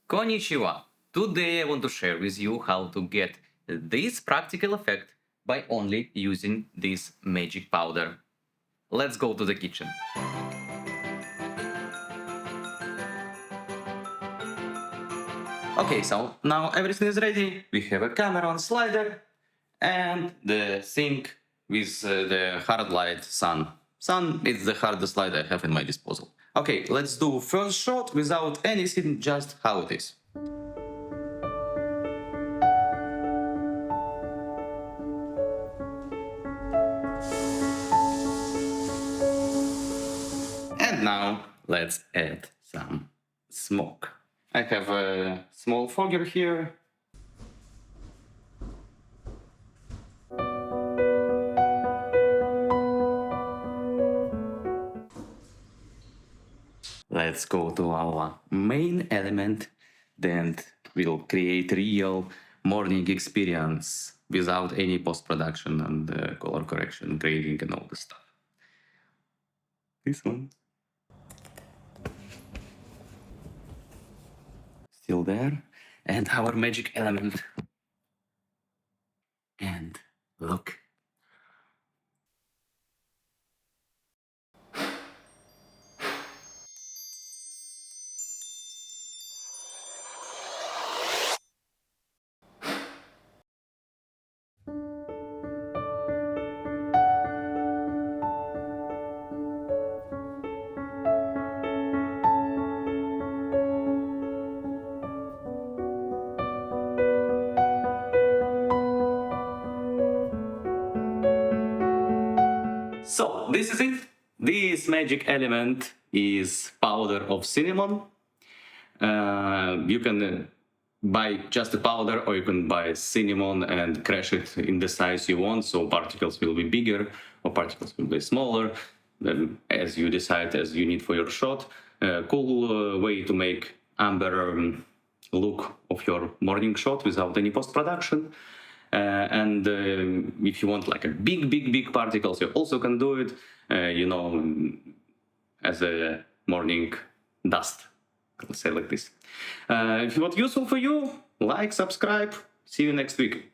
Konnichiwa! Today I want to share with you how to get this practical effect by only using this magic powder. Let's go to the kitchen. Okay, so now everything is ready. We have a camera on slider and the sink with the hard light sun. Sun is the hardest light I have in my disposal. Okay, let's do first shot without anything, just how it is. And now let's add some smoke. I have a small fogger here. Let's go to our main element that will create real morning experience without any post-production and color correction, grading and all the stuff. This one. Still there. And our magic element. And look. So this is it. This magic element is powder of cinnamon. You can buy just a powder, or you can buy cinnamon and crush it in the size you want, so particles will be bigger or particles will be smaller, as you decide, as you need for your shot. Cool way to make amber look of your morning shot without any post-production. And if you want like a big particles, you also can do it, as a morning dust. Let's say like this. If it was useful for you, like, subscribe. See you next week.